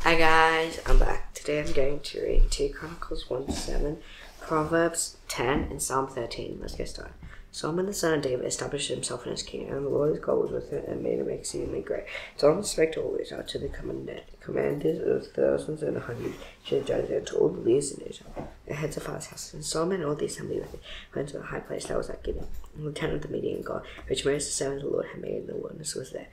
Hi guys, I'm back. Today I'm going to read 2 Chronicles 1-7, Proverbs 10, and Psalm 13. Let's get started. Solomon the son of David established himself in his kingdom, and the Lord his God was with him and made him exceedingly great. Solomon spake to all Israel, to the commanders of thousands and hundreds, to the judges, and to all the leaders in Israel, the heads of fathers' houses. And Solomon and all the assembly with him went to the high place that was at Gibeon, and the tent of the meeting of God, which Moses the servant of the Lord had made in the wilderness was there.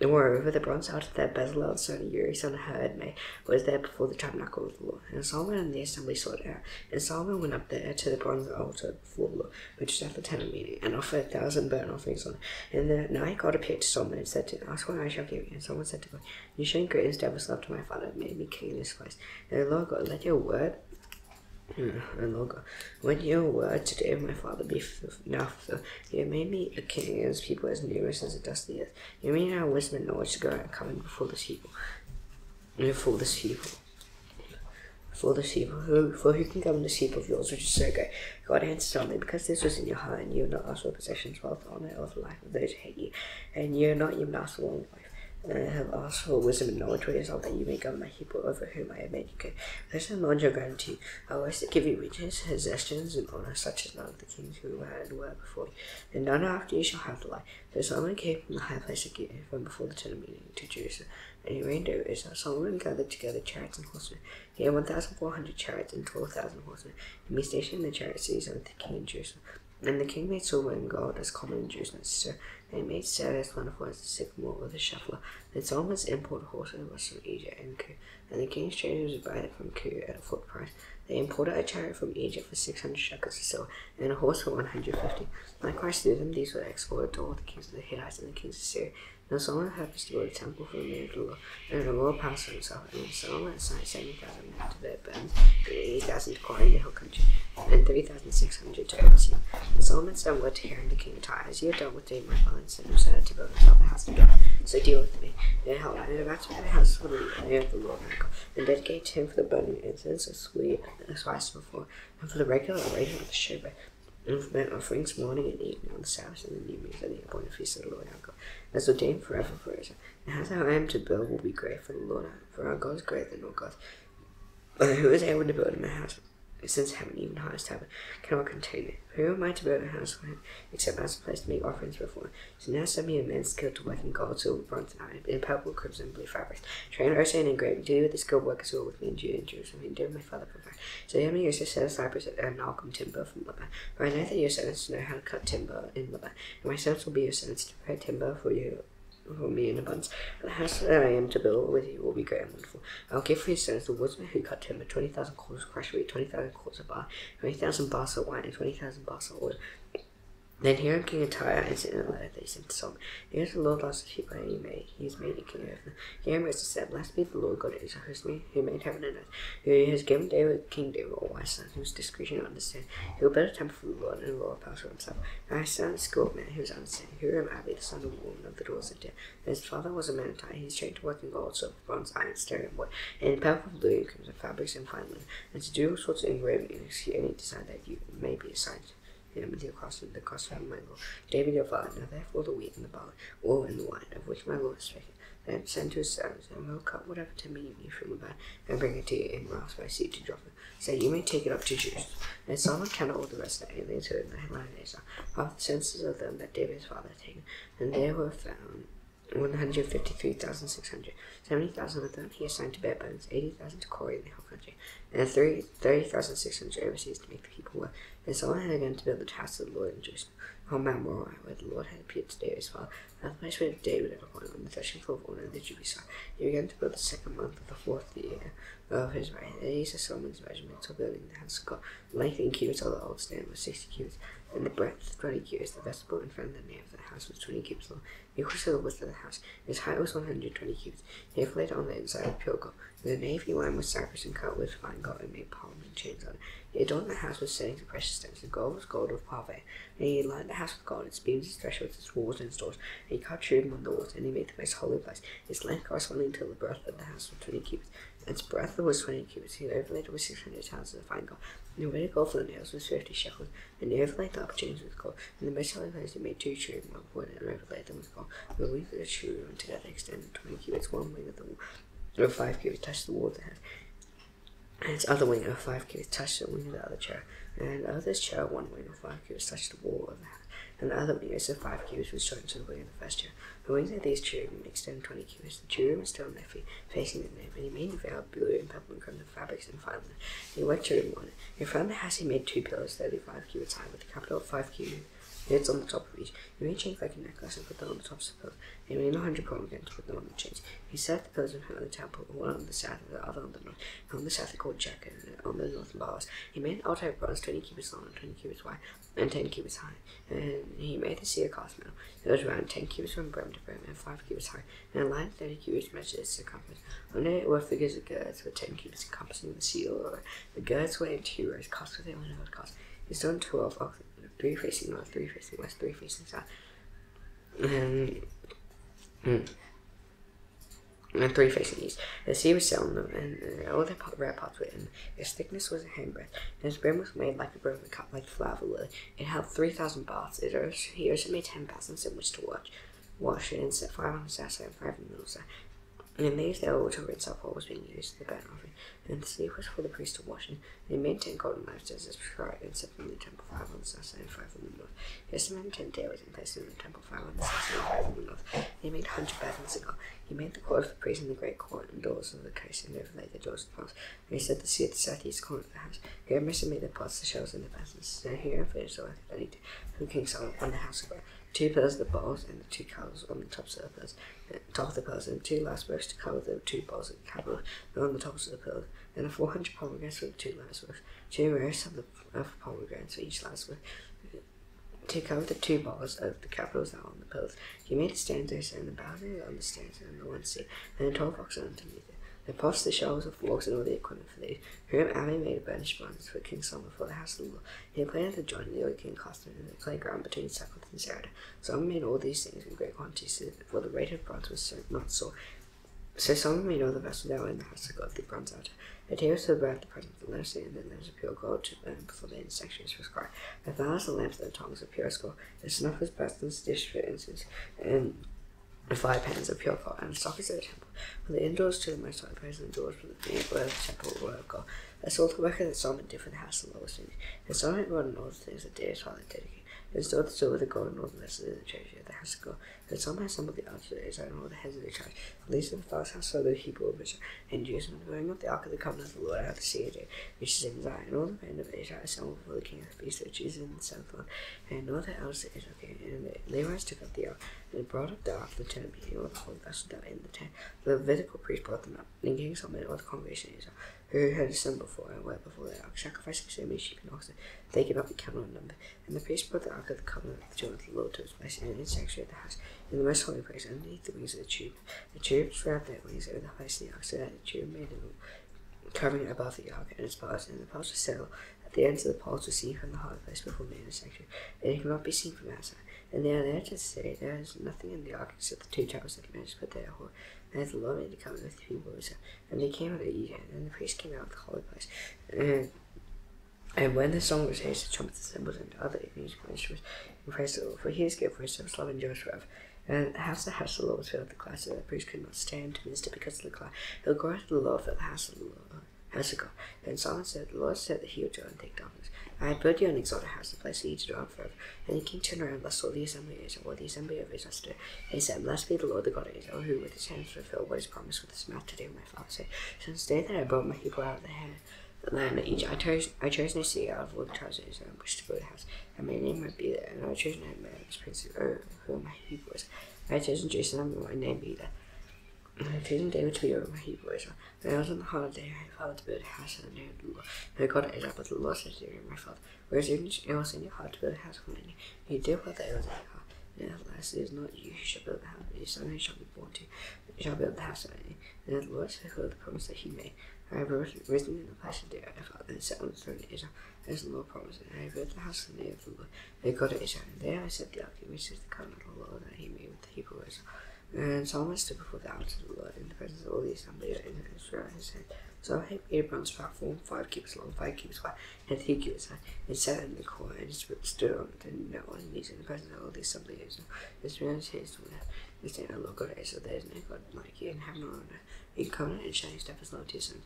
And moreover, the bronze altar that Bezalel the son of Uri son of Hur had made was there before the tabernacle of the Lord. And Solomon and the assembly sought it out. And Solomon went up there to the bronze altar before the Lord, which was at the tent of meeting, and offered 1,000 burnt offerings on it. And the night God appeared to Solomon and said to him, Ask what I shall give you. And Solomon said to God, You shown greatness devil's love to my father, and made me king in this place. And the Lord God, let your word and Lord God, when your word today of my father be now fulfilled, you have made me a king against people as numerous as the dust of the earth. You have made now wisdom and knowledge to go out and come in before this people. For who can come in this heap of yours, which is so great? God answered Solomon, because this was in your heart, and you have not asked for possessions, wealth, honor, or the life of those who hate you, and you have not even asked for long life. And I have asked for wisdom and knowledge for yourself, that you may govern my people over whom I have made you king. This and knowledge are granted to you. I wish to give you riches, possessions, and honor, such as none of the kings who were before you. And none after you shall have the like. So Solomon came from the high place of Gibeon, from before the tent of meeting to Jerusalem, and he reigned over Israel. Solomon gathered together chariots and horsemen. He had 1,400 chariots and 12,000 horsemen, and he stationed the chariot cities of the king in Jerusalem. And the king made silver and gold as common in Jerusalem, so they made cedar as wonderful as the sycamore or the shuffler. Then Solomon's imported horses was from Egypt and Kir, and the king's treasure was buy it from Kir at a full price. They imported a chariot from Egypt for 600 shekels of silver, and a horse for 150. Likewise through them these were exported to all the kings of the Hittites and the kings of Syria. Now Solomon purposed to build a temple for the name of the Lord, and the Lord passed for himself. And Solomon assigned 70,000 men to bear burdens, and 80,000 to quarry in the hill country, and 3,600 to oversee. And Solomon sent word to Hiram the king of Tyre, As you have dealt with David my father, and sent him to build himself a house of God, so deal with me. And I am about to build a house for the name of the Lord my God, and dedicate to him for the burning incense of sweet and spice before, and for the regular arrangement of the showbread, and for burnt offerings morning and evening on the Sabbath and the new moons and the appointed feast of the Lord our God, as ordained forever for Israel. The house that I am to build will be great for the Lord, for our God is greater than all gods. Who is able to build him a house, since heaven, even the highest heaven, cannot contain it? Who am I to build a house for him, except as a place to make offerings before him? So now send me a man skilled to work in gold, silver, bronze, and iron, in purple, crimson, and blue fabrics, trained, and engraving, to do with the skilled workers who are with me in Judah and Jerusalem, and do my father provide. So Yemi used to set a cypress and Malcolm timber from Lebanon. For I know that your servants know how to cut timber in Lebanon, and my servants will be your servants to prepare timber for me in abundance. And the house that I am to build with you will be great and wonderful. I will give for your sons the woodsman who cut timber, 20,000 quarters of crushed wheat, 20,000 quarters of bar, 20,000 bars of wine, and 20,000 bars of oil. Then Hiram king of Tyre answered in a letter that he sent to Solomon, Here's the Lord loves the people that he has made a king over them. Hiram wrote and said, Blessed be the Lord God of Israel, who made heaven and earth, who has given King David a wise son, whose discretion understand. He will build a temple for the Lord, and a royal palace for himself. And I son a skilled man who was understanding, Hiram Abi, the son of a woman of the daughters of Dan. And his father was a man of Tyre. He is trained to work in gold, silver, bronze, iron, stone, and wood, and in purple, blue, crimson fabrics, and fine linen, and to do all sorts of engraving and execute any design that you may be assigned with your craftsman, the craftsman of my Lord, David your father. Now therefore the wheat and the barley, oil and the wine, of which my Lord has spoken, then send to his servants, and will cut whatever timber you need from the bed, and bring it to you in wrath by sea to drop it, so you may take it up to Jerusalem. And Solomon counted all the rest of the aliens who were in the land of Israel, half the census of them that David his father had taken, and there were found 153,600. 70,000 of them he assigned to bear burdens, 80,000 to quarry in the hill country, and 30,600 overseas to make the people work. And Solomon had again to build the house of the Lord in Jerusalem, on Mount Moriah, where the Lord had appeared to David his father, at the place where David had appointed on the threshing floor of order of the Jubilee side. He began to build the second month of the 4th year of his reign. And these are Solomon's measurements for building the house of God. The length in cubits of the old stand was 60 cubits, and the breadth 20 cubits. The vestibule in front of the nave of the house was 20 cubits long, equal to the width of the house. Its height was 120 cubits. He had laid on the inside of pure gold. The nave he lined with cypress and cut with fine gold, and made palms and chains on it. He adorned the house with settings of precious stones. The gold was gold of Parve. And he lined the house with gold, its beams, its thresholds, its walls, and its doors. And he cut cherubim on the walls, and he made the most holy place. Its length corresponding to the breadth of the house was 20 cubits. Its breadth was 20 cubits. He overlaid it with 600 talents of fine gold. And the weight of gold for the nails was 50 shekels. And he overlaid the upper chains with gold. In the most holy place he made 2 cherubim of wood, and overlaid them with gold. The wings of the cherubim together extended 20 cubits, one wing of the of 5 cubits touched the wall of the head, and its other wing of 5 cubits touched the wing of the other chair, and of this chair 1 wing of 5 cubits touched the wall of the head, and the other wing of 5 cubits was joined to the wing of the first chair. The wings of these cherubim extended 20 cubits. The cherubim stood on their feet, facing the nave, and he made a veil of blue and purple and crimson fabrics and fine linen. He went cherubim on it. In front of the house he made 2 pillars, 35 cubits high, with a capital of 5 cubits on the top of each. He made chains like a necklace and put them on the tops of the pillars. He made 100 pomegranates to put them on the chains. He set the pillars in front of the temple, one on the south and the other on the north. And on the south he called Jacob, and on the north bars. He made an altar of bronze 20 cubits long and 20 cubits wide, and 10 cubits high. And he made the cedar cast metal. It was round 10 cubits from brim to brim, and 5 cubits high, and a line of 30 cubits measured its circumference. On it were figures of girds with 10 cubits encompassing the seal. The girds were in 2 rows, cast with them and cast. He stood on 12 oxen, 3 facing north, 3 facing west, 3 facing south, and 3 facing east. The sea was set on them, and all their ramparts were in. Its thickness was a handbreadth, and its brim was made like a brim of a cup, like the flower of a lily. It held 3,000 baths. He also made 10 basins in which to wash it, and set 5 on the south side and 5 on the middle side. And in these they were to rinse up what was being used in the burnt offering, and the sleeve was for the priest to wash in. They made 10 golden lampstands as prescribed, and set them in the temple, 5 on the south side and 5 on the north. He estimated 10 tables and placed them in the temple, 5 on the south side and 5 on the north. He made 100 basins of gold. He made the court of the priest in the great court and doors of the case, and overlaid the doors of the house. And he set the sea at the southeast corner of the house. Here Mr. made the pots, the shelves, and the basins. And here finished the work that he did from King Solomon on the house of God. 2 pillars of the bowls, and the 2 covers on the tops of the pillars, top of the pillars, and 2 last works to cover the 2 bowls of the capital on the tops of the pillars, and the 400 pomegranates for the 2 last works, 2 rows of pomegranates for each last work, to cover the 2 bars of the capitals that were on the pillars. He made the stands and the boundary on the stands and the one seat, and the 12 oxen underneath it. The pots, the shelves of forks, and all the equipment for these. Whom Ali made a burnished bronze for King Solomon for the house of the Lord. He planted the joint of the old king Costin in the playground between Succoth and Sarada. Solomon made all these things in great quantities, for the rate of bronze was not so. So Solomon made all the vessels that were in the house of God, the bronze altar. The tables to burn the presence of the lampstand, and the lamps of pure gold to burn before the intersection is prescribed. The flowers, the lamps, and the tongs of pure gold. The snuffers, basins, dish for incense, and the 5 pans of pure gold, and the sockets of the temple. For the indoors to the most holy place, and the doors for the word of the temple were of gold. That's all the work that Solomon did for the house of the Lord. And Solomon wrote on all the things that did his father dedicated. He stored the silver, the gold, and all the vessels in the treasury of the house of God. And Solomon assembled the altar of Israel and all the heads of the tribes. For these are the father's house of the people of Israel, and Jerusalem, bearing up the ark of the covenant of the Lord out of the C.Jun, which is in Zion. And all the men of Israel assembled before the king of the beast, which is in the south land. And all the elders of Israel came, and the Levites took up the ark, and brought up the ark of the tent meeting, all the holy vessels that were in the tent. The Levitical priest brought them up. And King Solomon and all the congregation of Israel, who had assembled before and were before the ark, sacrificing so many sheep and oxen, they could not be counted in number. And the priest brought the ark of the covenant of the joint of the Lord to its place in the sanctuary of the house, in the most holy place, underneath the wings of the cherub. The cherubs wrapped their wings over the place of the ark, so that the cherub made a covering above the ark and its poles, and the poles were settled at the ends of the poles were seen from the holy place before the inner sanctuary, and it could not be seen from outside. And they are there to say there is nothing in the ark except the 2 towers that managed to put there. And the Lord made the covenant with the people of Israel. And they came out of Eden, and the priest came out of the holy place. And when the song was raised, the trumpets, the cymbals, and other musical instruments, and praised the Lord, for he is good, for his service love endures forever. And the house of the Lord was filled with the cloud, so that the priest could not stand to minister because of the cloud. The glory of the Lord filled the house of the Lord. House of God. And Solomon said, the Lord said that he would dwell and take darkness. I have built you an exalted house, a place for you to dwell forever. And the king turned around and blessed all the assembly of Israel, the assembly of Israel stood. And he said, blessed be the Lord, the God of Israel, who with his hands fulfilled what is promised with his mouth to do, my father said. Since the day that I brought my people out of the land of Egypt, I chose no city out of all the tribes of Israel and wished to build a house. And my name might be there, and I chose no man as princes over whom my people is. I have chosen Jerusalem, and my name be there. And I have chosen David to be over my people Israel. And I was on the holiday, my father to build a house in the name of the Lord. And I got Israel, but the Lord said to David, my father, whereas it was in your heart to build a house for my name, you did what that was in your heart. And at last it is not you who shall build the house, but your son who shall be born to you shall build the house of my name. And the Lord fulfilled the promise that he made. I have risen in the place of David, my father, and set on the throne of Israel, as the Lord promised. And I have built the house in the name of the Lord, the God of Israel. And there I set the ark, which is the covenant of the Lord that he made with the people of Israel. And Solomon stood before the altar of the Lord in the presence of all the assembly of Israel in his hand. So I made a bronze platform, 5 cubits long, 5 cubits wide, and 3 cubits high, and set it in the corner, and stood on it, and knelt on his knees in the presence of all the assembly of Israel. His hands to the left, This day, Lord God, so there is no God like you in heaven or on earth. You covenant and shining step as Lord to your sons.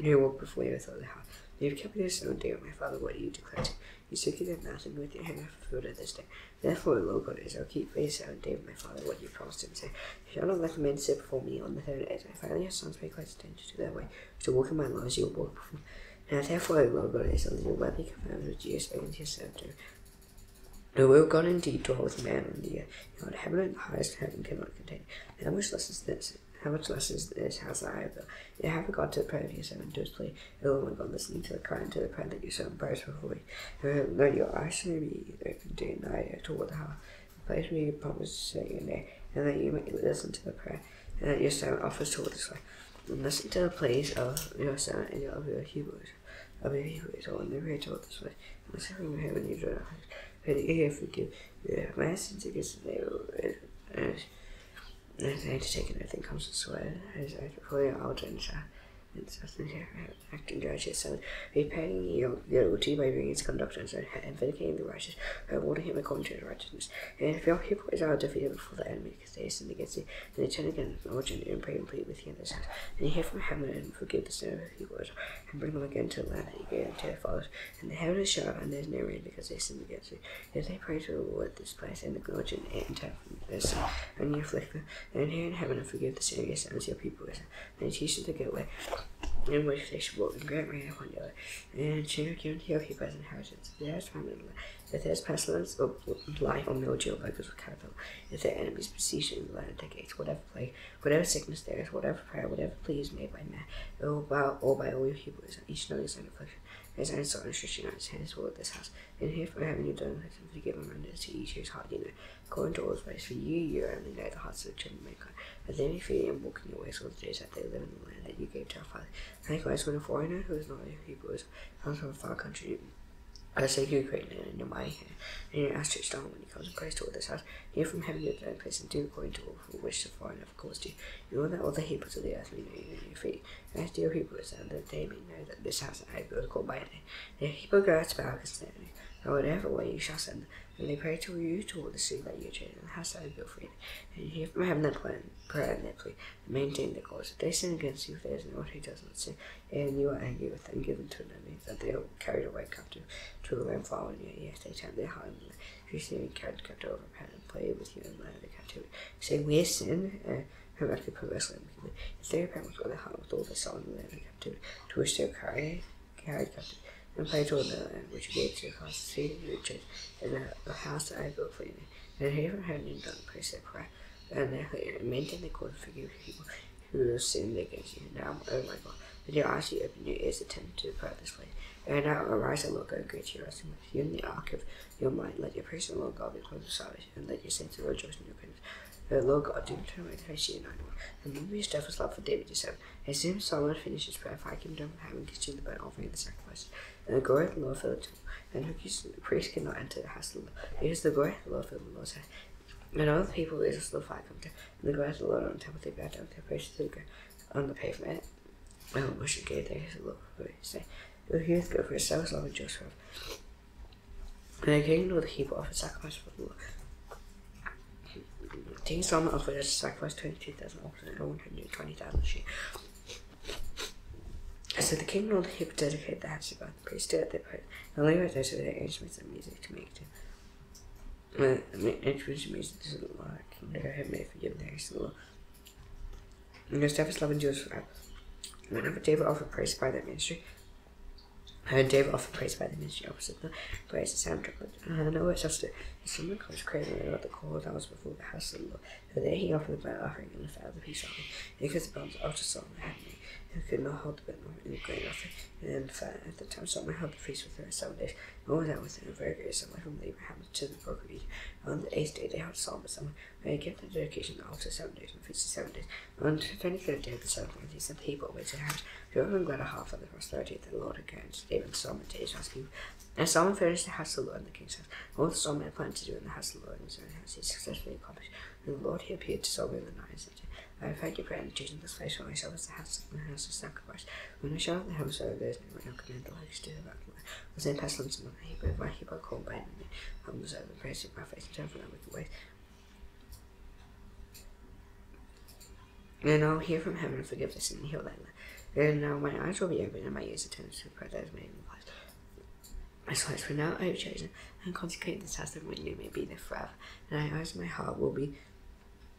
You walk before you with all the heart. You have kept this own day, my Father, what you declare to. You seek it nothing with your hand fulfilled at this day. Therefore, Lord God, Israel, keep for yourself and David, my Father, what you promised him. Say, you shall not let the men sit before me on the third day. Finally, your sons pay close attention to their way, to walk in my laws, you will walk before. Now, therefore, Lord God, Israel, you will well be confirmed with you, spoken to your servant. The will God indeed dwell with man on the earth. You know, heaven and the highest heaven cannot contain. How much less is this? How much less is this house that I have built? You have regard to the prayer of your servant, to his plea. O my God, listening to the cry and to the prayer that your servant prays before you. Let your eyes may be open day and night toward the house. The place where you promise to say your name, and that you may listen to the prayer, and that your servant offers toward this way. And listen to the place of your servant and of your Hebrews. Of your Hebrews, or when they pray toward this way. And the servant of heaven, you do not pray that you hear, forgive. You have my sins against the neighbor. Nothing to take anything comes to swear, as I before your altar and shall. And something here, acting righteous, so repaying your guilty by bringing his conduct and vindicating the righteous, rewarding him according to his righteousness. And if your people is defeated before the enemy, because they sinned against you, then they turn again, acknowledge and pray and plead with you in this house. And you hear from heaven and forgive the sin of your people, and bring them again to the land that you gave unto their fathers. And the heaven is shut, and there is no rain, because they sinned against you. If they pray to the Lord this place, and acknowledge and turn from their sin, and you afflict them, then hear in heaven and forgive the sin of your sons, your people, and teach them to go away. In which they should walk in great rain upon your land, and shall give unto your people as inheritance. There is famine in the land. If there is pestilence, or life, or mildew, or locusts, or caterpillar, if their enemies besiege in the land at their gates, whatever plague, whatever sickness there is, whatever prayer, whatever plea is made by man, or by all your people, each knows his own affliction, his own sorrow, and stretching out his hands toward this house. And here for having you done, let him forgive and render to each whose heart you know, according to all his ways. For you only know the hearts of the children of mankind, that they may fear and walk in your ways all the days that they live in the land that you gave to our father. Likewise, when a foreigner who is not your people comes from a far country, I say you great name in your mighty hand, and your outstretched arm when he comes and prays toward this house. Hear from heaven your dwelling place, and do according to all for which the foreigner have caused you. You know that all the Hebrews of the earth may know you in your feet. And as to your people is that they may know that this house that I have built called by name. And if people go out to bow against their enemy, and whatever way you shall send them, and they pray to you toward the sea that you chosen, and the house that I have built for you. And you hear from heaven their prayer and their plea, and maintain their cause. If they sin against you, if there is no one who does not sin, and you are angry with them, give them to an enemy, that they are carried away captive to the land following you. Yes, they turn their heart in the land. If you see me carried captive over pen and play with you in the land of the captivity, say, we sin, whom I could perversely and wickedly. If they repent with all their heart, with all their soul in the land of captivity, to which they are carried captive, and play toward the land which you gave to your fathers, see you chose, and the house that I built for you. And hear from heaven and don't praise their prayer, and maintain their cause, forgive your people who have sinned against you. Now, oh my God, let your eyes be open, your ears attend to the prayer of this place. And now arise, O Lord God, great to your resting with you in the ark of your mind. Let your praise, O Lord God, be close to salvation, and let your saints rejoice in your goodness. O Lord God, do turn away the face to you, no more. And remember your steadfast love for David your servant. As soon as Solomon finished his prayer, fire came down from heaven, consumed the burnt offering and the sacrifices. And the glory of the Lord filled the temple. And the priest could not enter the house of the Lord, because the glory of the Lord filled the Lord's house. And all the people Israel still fire come down, and the glory of the Lord on the temple they bowed down with their praise to the ground on the pavement. And worship gave there to the Lord for his name. The youth go for his self love and Joseph. And the king of the people offered sacrifice for the Lord. King Solomon offered as a sacrifice 22,000 oxen and 120,000 sheep. So the king and all the people dedicated the house of God. The priests stood at their prayer, and the Levites also their instruments and music to make to instruments and music to the Lord. King David had made for giving thanks to the Lord. And their steadfast love endures forever. Whenever David offered praise by their ministry, David offered praise by the ministry opposite the praise the sound trumpet. And no words after someone was crazy about the call that was before the house of the Lord. So there he offered the burnt offering and the fat of the peace offering. And because the bones of Solomon had me, who could not hold the burnt offering and the grain offering, and the fat at the time Solomon held the feast with her 7 days. And was out within a very great summer from Abraham to the brook region. On the 8th day they held Solomon summer, where he kept the dedication of the altar 7 days and feasted 7 days. On the 23rd day of the 7th month he sent the people away to the house. Whoever glad a half of the prosperity that the Lord had granted David and Solomon to his rescue. And Solomon finished the house of the Lord and the king's house. All that Solomon had planned to do in the house of the Lord and his own house he successfully accomplished. And the Lord he appeared to Solomon in the night and said to him, I have heard your prayer and chosen this place for myself as the house of sacrifice. When I shall have the house over there is no one command the host to about the land. Was there pestilence among the Hebrew, my Hebrew called by enemy, was over the praise of my face and turn from their wicked ways. And I'll hear from heaven and forgive this and heal that land. And now my eyes will be open and my ears attend to the prayer that is made in the life. My slides for now I have chosen and consecrated this house that my name may be there forever. And I eyes my heart will be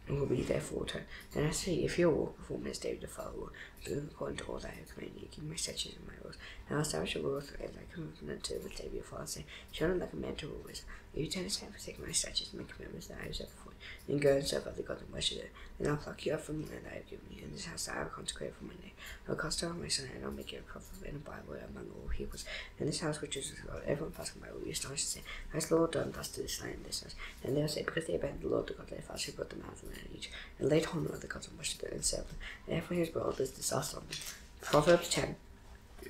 there for all time. And I say, if you walk before me as David the Father will, do according to all that I have commanded you, keep my statutes and my rules. And I'll establish a rule of as I commanded to with David your father, saying, show not like a man to rule wisdom. If you turn aside and forsake my statutes and my commandments that I have set before you, then go and serve other gods and worship them. And I'll pluck you up from the land that I have given you, in this house that I have consecrated for my name. I'll cast out my son, and I'll make you a prophet in the Bible among all peoples. And this house which is God, everyone passing by will be astonished and say, has the Lord done thus to this land and this house? And they'll say, because they abandoned the Lord the God of their fathers, who brought them out of the land of Egypt, and laid hold on other gods and worshipped them and served them. And therefore he has brought all this disaster on them. Proverbs 10.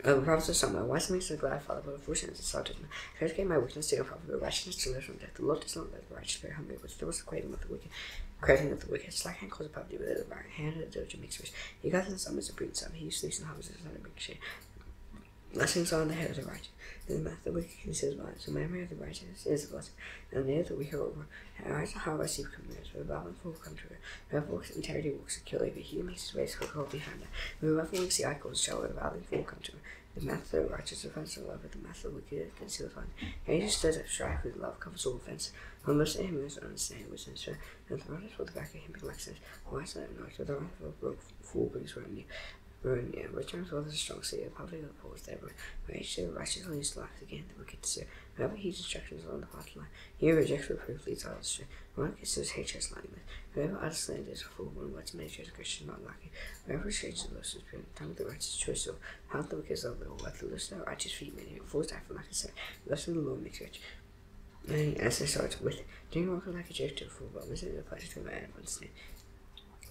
The Proverbs of Summer. Why something so glad, Father, but a foolish and started me. First came my weakness to your prophet, but righteousness to live from death. The Lord does not let the righteous bear hunger, but still the craving of the wicked. Craving of the wicked. Slack hand causes poverty, but the right hand of the diligent makes rich. He gathers the summers and brings some. He sleeps and hovers in the big shade. Blessings are on the head of the righteous, and the mouth of the wicked considers violence. The memory of the righteous is a blessing, and the ear of the wicked over. And eyes are how I receive commandments, but a violent fool will come to it. Whoever walks in integrity walks securely, but he who makes his ways will behind it. Whoever walks the eye calls shall, a violent fool will come to it. The mouth of the righteous offends the love, but the mouth of the wicked conceals violence. He who stirs up strife with love covers all offense. On most of him who is understanding wisdom, and the rod is for the back of him being like sense. Wise and noise, but the wrath of a fool brings ruin. Returns well as a strong city, the public of the poor is there, but rage to the righteous leads to life again, the wicked to serve. Whoever heeds instructions on the path of life, he who rejects reproof leads others astray. One kisses hatred is lightness. Whoever utters slander is a fool, one word to meditate a Christian not lacking. Whoever exchanges the lust is pure, tongue of the righteous choice of, how the wicked is of the worth, the lust of the righteous feet many, who falls down for lack of sight. The lust of the Lord makes rich. And as they start with, doing wrong like a joke to a fool, but misery the pleasure to a man of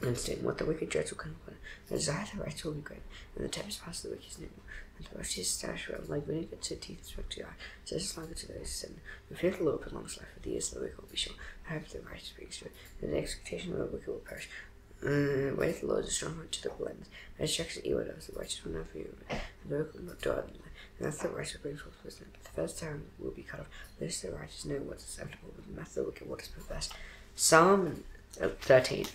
understand what the wicked dreads will come upon. The desire of the righteous will be great, and the tempest past the wicked is new. And the righteous is established well, like vinegar to teeth and smoke to the eye, so is longer to those who sin. The fear of the Lord prolongs life, but the ears of the wicked will be short. The hope of the righteous brings joy, and the expectation of the wicked will perish. The way of the Lord is strong to the blameless, and instructs the evil doers, the righteous will never be removed, and the wicked will not dwell in them. And that's the righteous brings forth wisdom. The first tongue will be cut off. Those the righteous know what is acceptable, but the mouth of the wicked what is perverse. Psalm 13.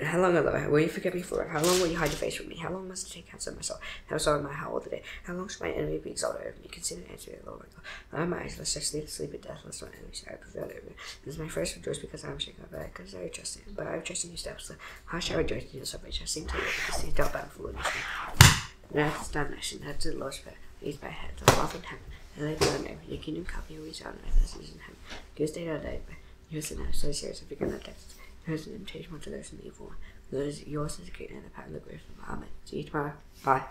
How long, Lord, will you forgive me forever? How long will you hide your face from me? How long must I take counsel of myself? How sorrow my heart all the day? How long shall my enemy be exalted over me? Consider and answer, Lord my God. I have my eyes, lest I sleep at death, lest my enemies I prevail over me. This is my first rejoice because I am shaken up, because I trust in, but I trust in your steps. How shall I rejoice in your salvation? I sing to you, because he dealt battle for me. And I have to stand nation, head to the Lord's prayer, leads by head, the Father in heaven, and lay down over your kingdom come, your reach out on earth as it is in heaven. Give us day our day, but yours and now, so serious, I forget that text. Here's an invitation to those in the evil one. Yours is the great and the power and the grace of Amen. See you tomorrow. Bye.